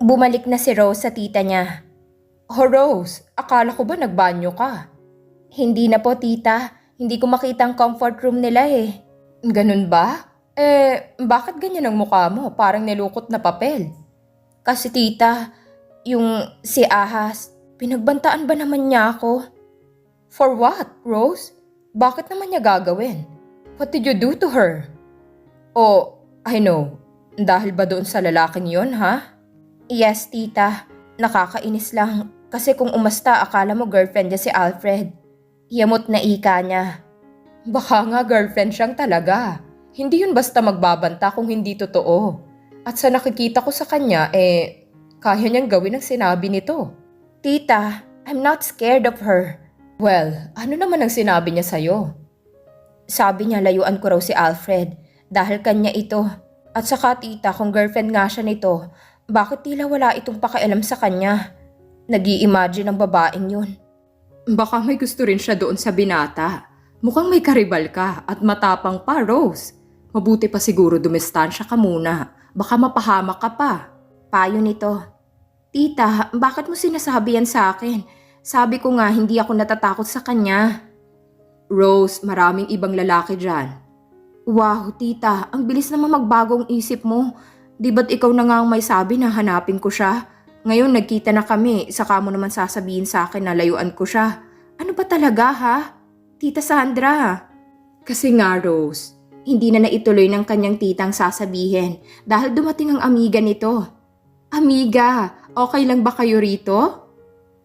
Bumalik na si Rose sa tita niya. Oh Rose, akala ko ba nagbanyo ka? Hindi na po tita, hindi ko makita ang comfort room nila eh. Ganun ba? Bakit ganyan ang mukha mo? Parang nilukot na papel. Kasi tita, yung si Ahas, pinagbantaan ba naman niya ako? For what, Rose? Bakit naman niya gagawin? What did you do to her? Oh, I know. Dahil ba doon sa lalaking yon, ha? Yes, tita. Nakakainis lang. Kasi kung umasta, akala mo girlfriend niya si Alfred. Yamot na ika niya. Baka nga girlfriend siyang talaga. Hindi yun basta magbabanta kung hindi totoo. At sa nakikita ko sa kanya, kaya niyang gawin ang sinabi nito. Tita, I'm not scared of her. Well, ano naman ang sinabi niya sa'yo? Sabi niya layuan ko raw si Alfred dahil kanya ito. At saka tita, kung girlfriend nga siya nito, bakit tila wala itong pakialam sa kanya? Nag-i-imagine ang babaeng yun. Baka may gusto rin siya doon sa binata. Mukhang may karibal ka at matapang pa, Rose. Mabuti pa siguro dumistansya ka muna. Baka mapahamak ka pa. Payo nito. Tita, bakit mo sinasabi yan sa akin? Sabi ko nga hindi ako natatakot sa kanya. Rose, maraming ibang lalaki dyan. Wow, tita, ang bilis naman magbagong isip mo. Di ba't ikaw na nga ang may sabi na hanapin ko siya? Ngayon nagkita na kami, saka mo naman sasabihin sa akin na layuan ko siya. Ano ba talaga ha? Tita Sandra. Kasi nga Rose, hindi na naituloy ng kanyang titang sasabihin dahil dumating ang amiga nito. Amiga, okay lang ba kayo rito?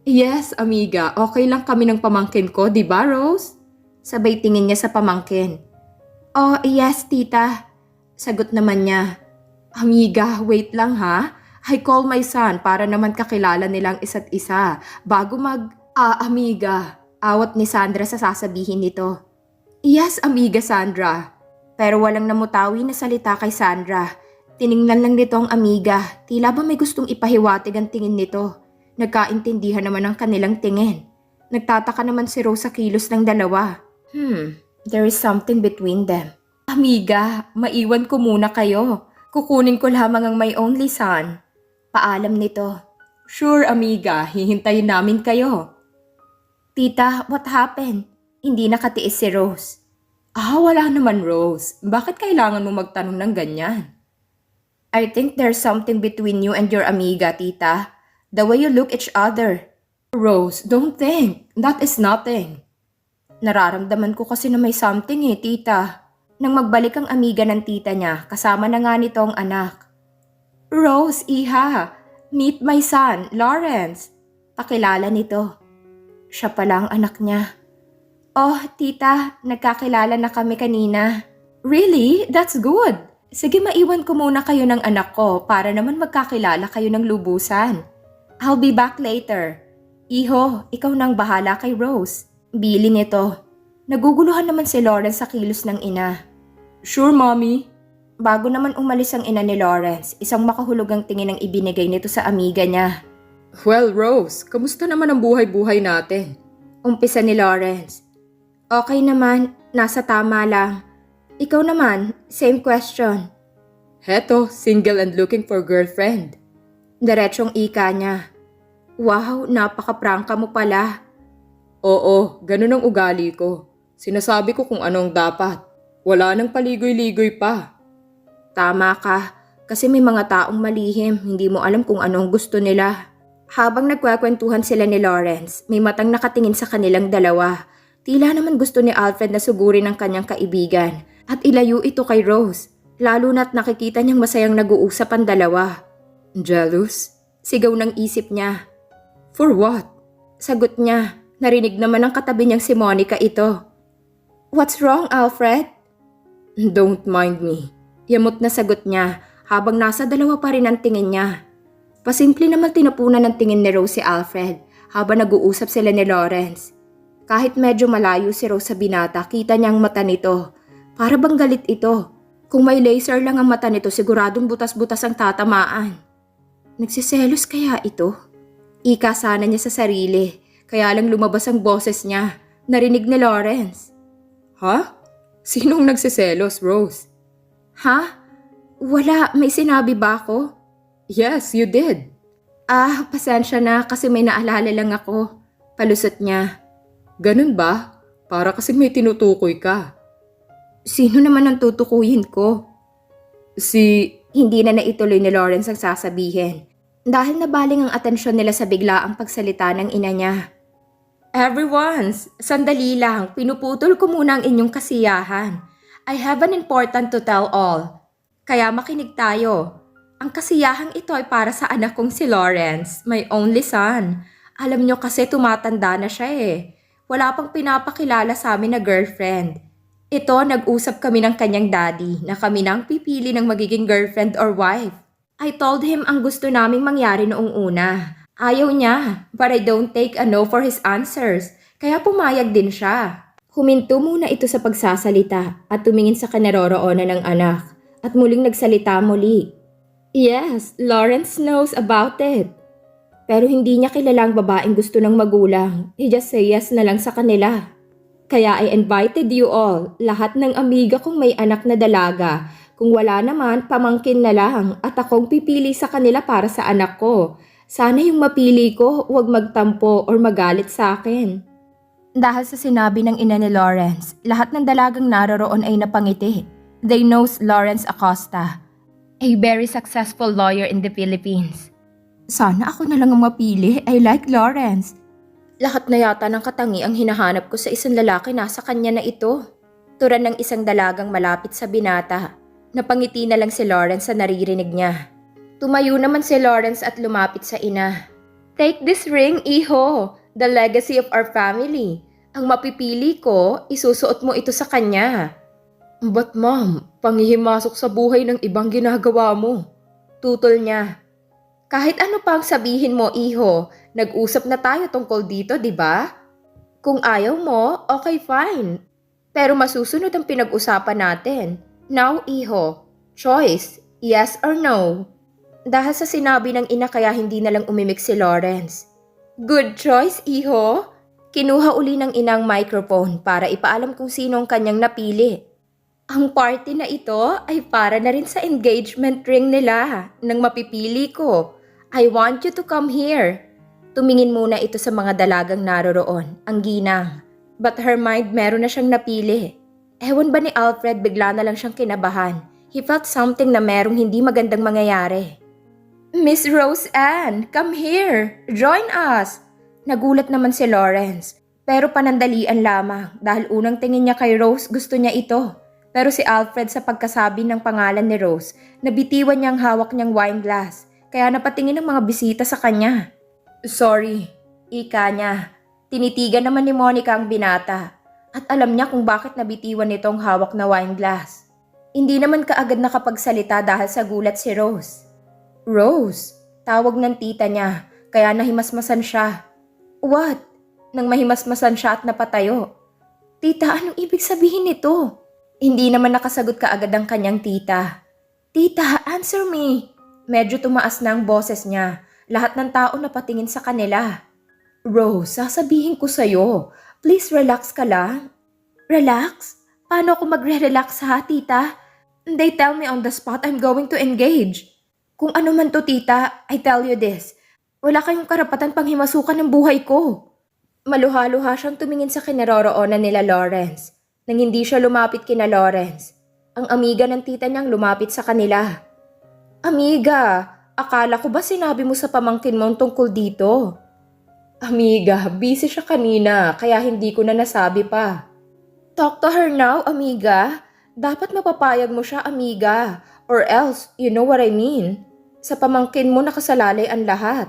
Yes, amiga, okay lang kami ng pamangkin ko, di ba Rose? Sabay tingin niya sa pamangkin. Oh, yes tita. Sagot naman niya. Amiga, wait lang ha. I call my son para naman kakilala nilang isa't isa bago amiga. Awat ni Sandra sa sasabihin nito. Yes, amiga Sandra. Pero walang namutawi na salita kay Sandra. Tiningnan lang nito ang amiga. Tila ba may gustong ipahiwatig ang tingin nito. Nagkaintindihan naman ang kanilang tingin. Nagtataka naman si Rose sa kilos ng dalawa. There is something between them. Amiga, maiwan ko muna kayo. Kukunin ko lamang ang my only son. Paalam nito. Sure, amiga. Hihintayin namin kayo. Tita, what happened? Hindi nakatiis si Rose. Wala naman, Rose. Bakit kailangan mo magtanong ng ganyan? I think there's something between you and your amiga, tita. The way you look each other. Rose, don't think. That is nothing. Nararamdaman ko kasi na may something tita. Nang magbalik ang amiga ng tita niya, kasama na nga nito ang anak. Rose, iha, meet my son, Lawrence. Pakilala nito. Siya pala ang anak niya. Oh, tita, nagkakilala na kami kanina. Really? That's good. Sige, maiwan ko muna kayo ng anak ko para naman magkakilala kayo ng lubusan. I'll be back later. Iho, ikaw nang bahala kay Rose. Bili nito. Naguguluhan naman si Lawrence sa kilos ng ina. Sure, mommy. Bago naman umalis ang ina ni Lawrence, isang makahulugang tingin ang ibinigay nito sa amiga niya. Well, Rose, kamusta naman ang buhay-buhay natin? Umpisa ni Lawrence. Okay naman, nasa tama lang. Ikaw naman, same question. Heto, single and looking for girlfriend. Diretsyong ika niya. Wow, napaka-prangka mo pala. Oo, ganun ang ugali ko. Sinasabi ko kung anong dapat. Wala nang paligoy-ligoy pa. Tama ka, kasi may mga taong malihim, hindi mo alam kung anong gusto nila. Habang nagkwekwentuhan sila ni Lawrence, may matang nakatingin sa kanilang dalawa. Tila naman gusto ni Alfred na sugurin ang kanyang kaibigan at ilayo ito kay Rose, lalo na't nakikita niyang masayang nag-uusap ang dalawa. Jealous? Sigaw ng isip niya. For what? Sagot niya. Narinig naman ng katabi niyang si Monica ito. What's wrong, Alfred? Don't mind me. Yamot na sagot niya habang nasa dalawa pa rin ang tingin niya. Pasimple naman tinapunan ng tingin ni Rose si Alfred habang nag-uusap sila ni Lawrence. Kahit medyo malayo si Rose sa binata, kita niya ang mata nito. Para bang galit ito. Kung may laser lang ang mata nito, siguradong butas-butas ang tatamaan. Nagsiselos kaya ito? Ika sana niya sa sarili. Kaya lang lumabas ang boses niya. Narinig ni Lawrence. Ha? Sinong nagsiselos, Rose? Ha? Wala, may sinabi ba ako? Yes, you did. Pasensya na kasi may naalala lang ako. Palusot niya. Ganun ba? Para kasi may tinutukoy ka. Sino naman ang tutukuyin ko? Si... Hindi na naituloy ni Lawrence ang sasabihin. Dahil nabaling ang atensyon nila sa biglaang pagsalita ng ina niya. Everyone's, sandali lang, pinuputol ko muna ang inyong kasiyahan. I have an important to tell all. Kaya makinig tayo. Ang kasiyahang ito ay para sa anak kong si Lawrence, my only son. Alam nyo kasi tumatanda na siya eh. Wala pang pinapakilala sa amin na girlfriend. Ito, nag-usap kami ng kanyang daddy na kami nang pipili ng magiging girlfriend or wife. I told him ang gusto naming mangyari noong una. Ayaw niya, but I don't take a no for his answers. Kaya pumayag din siya. Huminto muna ito sa pagsasalita at tumingin sa kanaroroonan ng anak at muling nagsalita muli. Yes, Lawrence knows about it. Pero hindi niya kilalang babaeng gusto ng magulang. He just say yes na lang sa kanila. Kaya I invited you all, lahat ng amiga kong may anak na dalaga. Kung wala naman, pamangkin na lang at akong pipili sa kanila para sa anak ko. Sana yung mapili ko, huwag magtampo or magalit sa akin. Dahil sa sinabi ng ina ni Lawrence, lahat ng dalagang naroroon ay napangiti. They knows Lawrence Acosta, a very successful lawyer in the Philippines. Sana ako na lang ang mapili. I like Lawrence. Lahat na yata ng katangi ang hinahanap ko sa isang lalaki nasa kanya na ito. Turan ng isang dalagang malapit sa binata. Napangiti na lang si Lawrence sa naririnig niya. Tumayo naman si Lawrence at lumapit sa ina. Take this ring, iho. The legacy of our family. Ang mapipili ko, isusuot mo ito sa kanya. But ma'am, panghihimasok sa buhay ng ibang ginagawa mo. Tutol niya. Kahit ano pang sabihin mo, iho, nag-usap na tayo tungkol dito, di ba? Kung ayaw mo, okay fine. Pero masusunod ang pinag-usapan natin. Now, iho, choice, yes or no? Dahil sa sinabi ng ina kaya hindi na lang umimik si Lawrence. Good choice, iho. Kinuha uli ng inang microphone para ipaalam kung sino ang kanyang napili. Ang party na ito ay para na rin sa engagement ring nila nang mapipili ko. I want you to come here. Tumingin muna ito sa mga dalagang naroroon, ang ginang. But her mind meron na siyang napili. Ewan ba ni Alfred bigla na lang siyang kinabahan. He felt something na merong hindi magandang mangyayari. Miss Rose Ann, come here. Join us. Nagulat naman si Lawrence. Pero panandalian lamang dahil unang tingin niya kay Rose gusto niya ito. Pero si Alfred sa pagkasabi ng pangalan ni Rose, nabitiwan niya ang hawak niyang wine glass. Kaya napatingin ng mga bisita sa kanya. Sorry, ika niya. Tinitigan naman ni Monica ang binata. At alam niya kung bakit nabitiwan nito ang hawak na wine glass. Hindi naman kaagad nakapagsalita dahil sa gulat si Rose. Rose, tawag ng tita niya, kaya nahimasmasan siya. What? Nang mahimasmasan siya at napatayo. Tita, anong ibig sabihin nito? Hindi naman nakasagot kaagad ang kanyang tita. Tita, answer me. Medyo tumaas na ang boses niya. Lahat ng tao napatingin sa kanila. Rose, sasabihin ko sa'yo. Please relax ka lang. Relax? Paano ako magre-relax ha, tita? They tell me on the spot I'm going to engage. Kung ano man to, tita, I tell you this. Wala kayong karapatan pang himasukan ng buhay ko. Maluha-luha siyang tumingin sa kinaroroonan nila Lawrence. Nang hindi siya lumapit kina Lawrence, ang amiga ng tita niyang lumapit sa kanila. Amiga, akala ko ba sinabi mo sa pamangkin mo tungkol dito? Amiga, busy siya kanina kaya hindi ko na nasabi pa. Talk to her now, amiga. Dapat mapapayag mo siya, amiga. Or else, you know what I mean. Sa pamangkin mo nakasalalay ang lahat.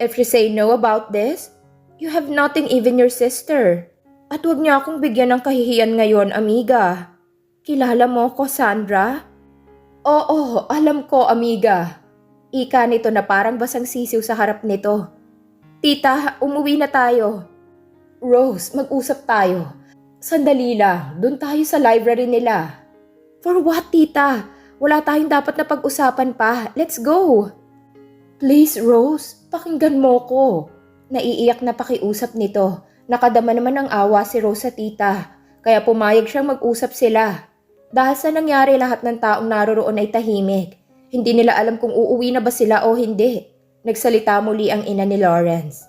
If you say no about this, you have nothing even your sister. At huwag niya akong bigyan ng kahihiyan ngayon, amiga. Kilala mo ko, Sandra? Oo, alam ko, amiga. Ika nito na parang basang sisiw sa harap nito. Tita, umuwi na tayo. Rose, mag-usap tayo. Sandali lang, dun tayo sa library nila. For what, tita? Wala tayong dapat na pag-usapan pa. Let's go. Please, Rose, pakinggan mo ko. Naiiyak na pakiusap nito. Nakadama naman ng awa si Rose sa tita. Kaya pumayag siyang mag-usap sila. Dahil sa nangyari lahat ng taong naroroon ay tahimik. Hindi nila alam kung uuwi na ba sila o hindi. Nagsalita muli ang ina ni Lawrence.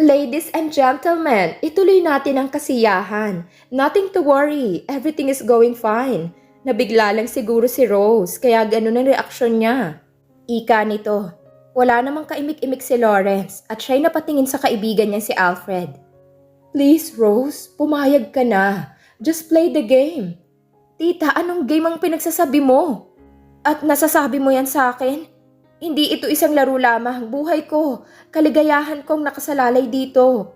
Ladies and gentlemen, ituloy natin ang kasiyahan. Nothing to worry. Everything is going fine. Nabigla lang siguro si Rose, kaya ganun ang reaksyon niya. Ika nito. Wala namang kaimik-imik si Lawrence at siya'y napatingin sa kaibigan niya si Alfred. Please, Rose, pumayag ka na. Just play the game. Tita, anong game ang pinagsasabi mo? At nasasabi mo yan sa akin? Hindi ito isang laro lamang. Buhay ko. Kaligayahan kong nakasalalay dito.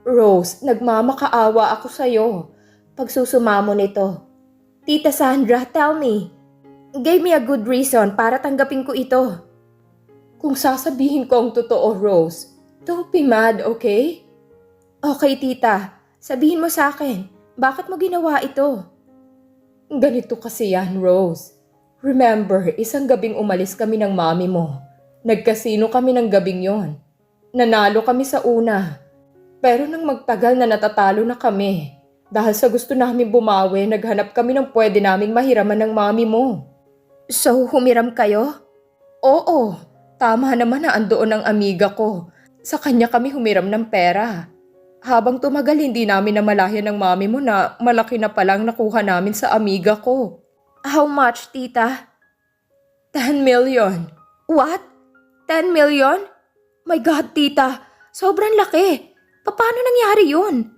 Rose, nagmamakaawa ako sa'yo. Pagsusumamo nito. Tita Sandra, tell me. Give me a good reason para tanggapin ko ito. Kung sasabihin ko ang totoo, Rose, don't be mad, okay? Okay, tita. Sabihin mo sa akin, bakit mo ginawa ito? Ganito kasi yan, Rose. Remember, isang gabing umalis kami ng mami mo. Nagkasino kami ng gabing yon. Nanalo kami sa una. Pero nang magtagal na natatalo na kami. Dahil sa gusto namin bumawi, naghanap kami ng pwede naming mahiraman ng mami mo. So, humiram kayo? Oo, tama naman na andoon ang amiga ko. Sa kanya kami humiram ng pera. Habang tumagal, hindi namin namalayan ng mami mo na malaki na palang nakuha namin sa amiga ko. How much, tita? 10 million. What? 10 million? My God, tita, sobrang laki. Paano nangyari yun?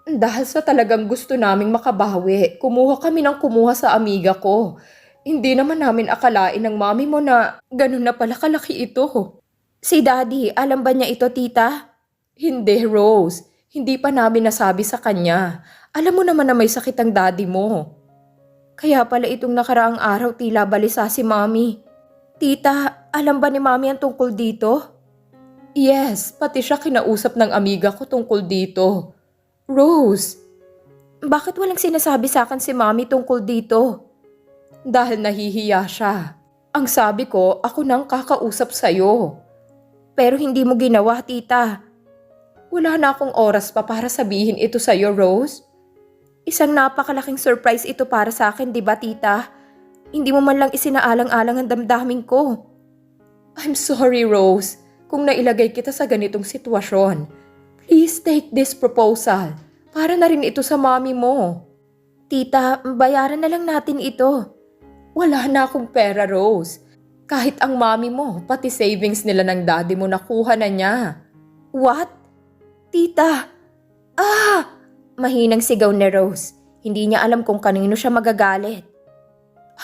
Dahil sa talagang gusto naming makabawi, kumuha kami ng kumuha sa amiga ko. Hindi naman namin akalain ng mami mo na ganun na pala kalaki ito. Si Daddy, alam ba niya ito, tita? Hindi, Rose. Hindi pa namin nasabi sa kanya. Alam mo naman na may sakit ang daddy mo. Kaya pala itong nakaraang araw tila balisa si Mami. Tita, alam ba ni Mami ang tungkol dito? Yes, pati siya kinausap ng amiga ko tungkol dito. Rose, bakit walang sinasabi sa akin si Mami tungkol dito? Dahil nahihiya siya. Ang sabi ko, ako nang kakausap sa'yo. Pero hindi mo ginawa, tita. Wala na akong oras pa para sabihin ito sa'yo, Rose. Isang napakalaking surprise ito para sa akin, di ba, tita? Hindi mo man lang isinaalang-alang ang damdamin ko. I'm sorry, Rose, kung nailagay kita sa ganitong sitwasyon. Please take this proposal. Para na rin ito sa mami mo. Tita, bayaran na lang natin ito. Wala na akong pera, Rose. Kahit ang mami mo, pati savings nila ng daddy mo nakuha na niya. What? Tita! Mahinang sigaw ni Rose. Hindi niya alam kung kanino siya magagalit.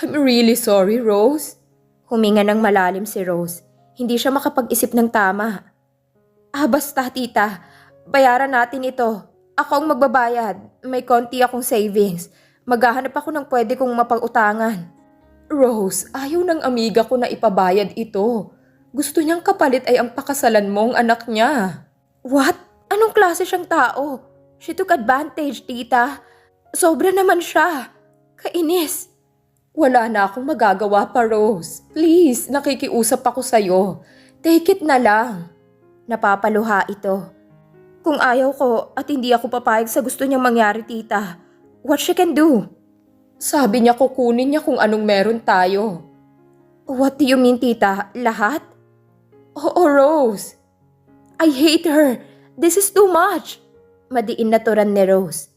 I'm really sorry, Rose. Huminga ng malalim si Rose. Hindi siya makapag-isip ng tama. Basta, tita. Bayaran natin ito. Ako ang magbabayad. May konti akong savings. Maghahanap ako ng pwede kong mapag-utangan. Rose, ayaw ng amiga ko na ipabayad ito. Gusto niyang kapalit ay ang pakasalan mong anak niya. What? Anong klase siyang tao? She took advantage, tita. Sobra naman siya. Kainis. Wala na akong magagawa pa, Rose. Please, nakikiusap ako sa'yo. Take it na lang. Napapaluha ito. Kung ayaw ko at hindi ako papayag sa gusto niyang mangyari, tita, what she can do? Sabi niya kukunin niya kung anong meron tayo. What do you mean, tita? Lahat? Oo, Rose. I hate her. This is too much. Madiin na turan ni Rose.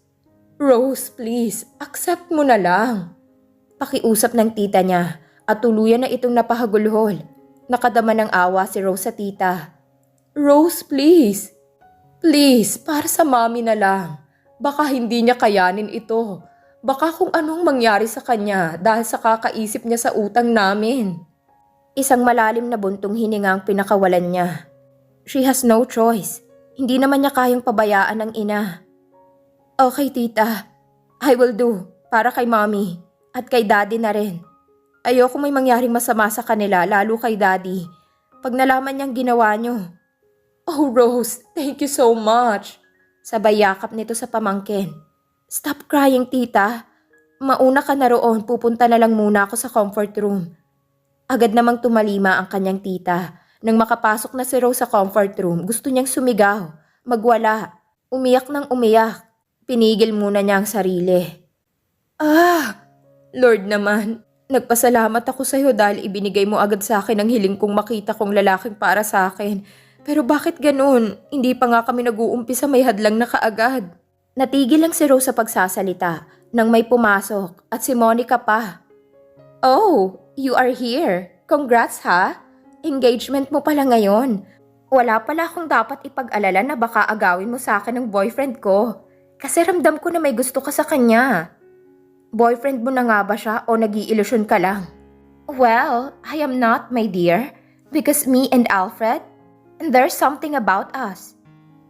Rose, please, accept mo na lang. Pakiusap ng tita niya at tuluyan na itong napahagulhol. Nakadama ng awa si Rose sa tita. Rose, please. Please, para sa mami na lang. Baka hindi niya kayanin ito. Baka kung anong mangyari sa kanya dahil sa kakaisip niya sa utang namin. Isang malalim na buntong hininga ang pinakawalan niya. She has no choice. Hindi naman niya kayang pabayaan ang ina. Okay, tita. I will do. Para kay mommy. At kay daddy na rin. Ayoko may mangyaring masama sa kanila, lalo kay daddy. Pag nalaman niyang ginawa niyo. Oh, Rose, thank you so much. Sabay yakap nito sa pamangkin. Stop crying, tita. Mauna ka na roon, pupunta na lang muna ako sa comfort room. Agad namang tumalima ang kanyang tita. Nang makapasok na si Rose sa comfort room, gusto niyang sumigaw, magwala, umiyak ng umiyak. Pinigil muna niya ang sarili. Lord naman, Nagpasalamat ako sa'yo dahil ibinigay mo agad sa akin ang hiling kong makita kong lalaking para sa akin. Pero bakit ganun? Hindi pa nga kami nag-uumpisa may hadlang na kaagad. Natigil lang si Rose sa pagsasalita nang may pumasok at si Monica pa. Oh, you are here. Congrats ha. Engagement mo pala ngayon. Wala pala akong dapat ipag-alala na baka agawin mo sa akin ng boyfriend ko. Kasi ramdam ko na may gusto ka sa kanya. Boyfriend mo na nga ba siya o nag-iilusyon ka lang? Well, I am not, my dear. Because me and Alfred, and there's something about us.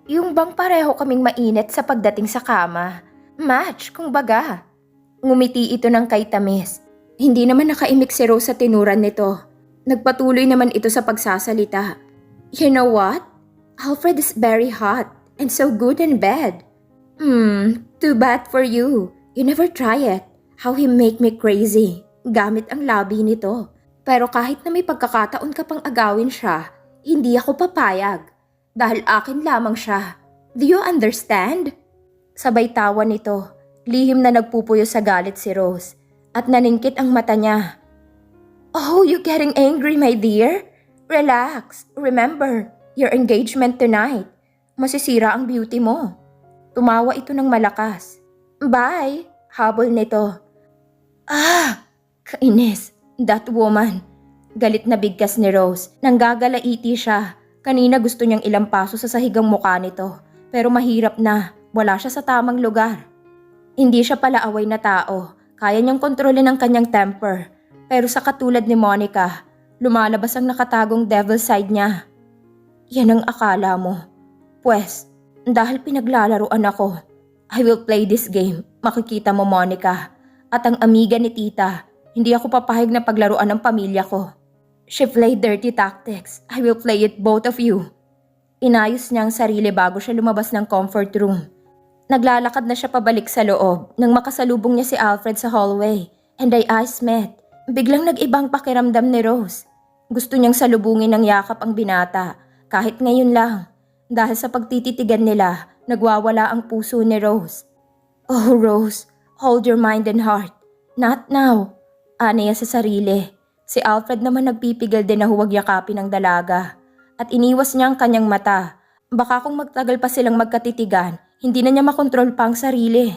Yung bang pareho kaming mainit sa pagdating sa kama. Match, kumbaga. Ngumiti ito ng kay tamis. Hindi naman nakaimik si Rose sa tinuran nito. Nagpatuloy naman ito sa pagsasalita. You know what? Alfred is very hot and so good in bed. Too bad for you. You never try it. How he make me crazy. Gamit ang labi nito. Pero kahit na may pagkakataon ka pang agawin siya, hindi ako papayag. Dahil akin lamang siya. Do you understand? Sabay tawa nito. Lihim na nagpupuyo sa galit si Rose. At naningkit ang mata niya. Oh, you getting angry, my dear? Relax. Remember, your engagement tonight. Masisira ang beauty mo. Tumawa ito ng malakas. Bye. Habol nito. Kainis. That woman. Galit na bigkas ni Rose. Nanggagalaiti siya. Kanina gusto niyang ilampaso sa sahigang mukha nito. Pero mahirap na. Wala siya sa tamang lugar. Hindi siya pala away na tao. Kaya niyang kontrolin ang kanyang temper. Pero sa katulad ni Monica, lumalabas ang nakatagong devil side niya. Yan ang akala mo. Pwes, dahil pinaglalaruan ako, I will play this game. Makikita mo, Monica. At ang amiga ni tita, hindi ako papahig na paglaruan ng pamilya ko. She played dirty tactics. I will play it both of you. Inayos niya ang sarili bago siya lumabas ng comfort room. Naglalakad na siya pabalik sa loob nang makasalubong niya si Alfred sa hallway. And their eyes met. Biglang nag-ibang pakiramdam ni Rose. Gusto niyang salubungin ng yakap ang binata, kahit ngayon lang. Dahil sa pagtititigan nila, nagwawala ang puso ni Rose. Oh Rose, hold your mind and heart. Not now. Aniya sa sarili. Si Alfred naman nagpipigil din na huwag yakapin ang dalaga. At iniwas niya ang kanyang mata. Baka kung magtagal pa silang magkatitigan, hindi na niya makontrol pa ang sarili.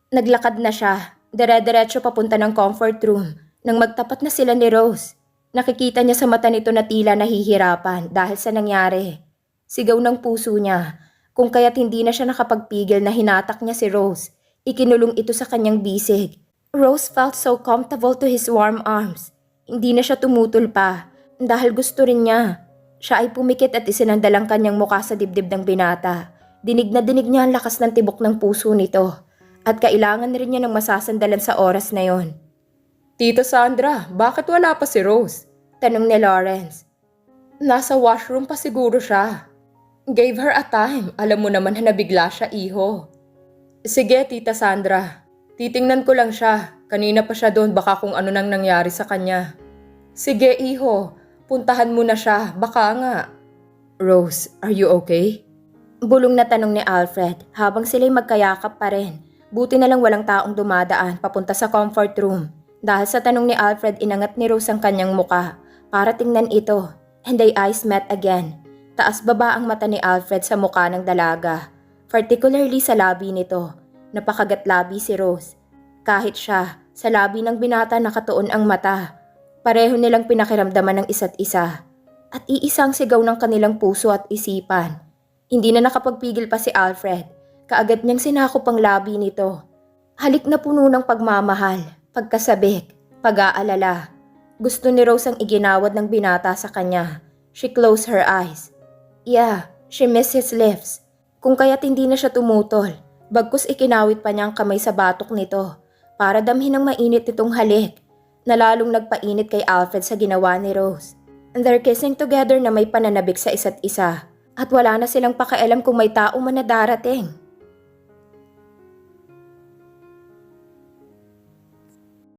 Naglakad na siya, dire-diretso papunta ng comfort room. Nang magtapat na sila ni Rose, nakikita niya sa mata nito na tila nahihirapan dahil sa nangyari. Sigaw ng puso niya, kung kaya't hindi na siya nakapagpigil na hinatak niya si Rose. Ikinulong ito sa kanyang bisig. Rose felt so comfortable to his warm arms. Hindi na siya tumutol pa dahil gusto rin niya. Siya ay pumikit at isinandal ang kanyang mukha sa dibdib ng binata. Dinig na dinig niya ang lakas ng tibok ng puso nito at kailangan rin niya ng masasandalan sa oras na yon. Tita Sandra, bakit wala pa si Rose? Tanong ni Lawrence. Nasa washroom pa siguro siya. Gave her a time. Alam mo naman na nabigla siya, iho. Sige, Tita Sandra. Titingnan ko lang siya. Kanina pa siya doon, baka kung ano nang nangyari sa kanya. Sige, iho. Puntahan mo na siya. Baka nga. Rose, are you okay? Bulong na tanong ni Alfred habang sila'y magkayakap pa rin. Buti na lang walang taong dumadaan papunta sa comfort room. Dahil sa tanong ni Alfred, inangat ni Rose ang kanyang muka para tingnan ito. And their eyes met again. Taas-baba ang mata ni Alfred sa muka ng dalaga. Particularly sa labi nito. Napakagat-labi si Rose. Kahit siya, sa labi ng binata nakatuon ang mata. Pareho nilang pinakiramdaman ng isa't isa. At iisang sigaw ng kanilang puso at isipan. Hindi na nakapagpigil pa si Alfred. Kaagad niyang sinakop ang labi nito. Halik na puno ng pagmamahal, pagkasabik, pag-aalala. Gusto ni Rose ang iginawad ng binata sa kanya. She closed her eyes. Yeah, she missed his lips. Kung kaya't hindi na siya tumutol. Bagkus ikinawit pa niya ang kamay sa batok nito para damhin ang mainit nitong halik na lalong nagpainit kay Alfred sa ginawa ni Rose. And they're kissing together na may pananabik sa isa't isa at wala na silang pakialam kung may tao man na darating.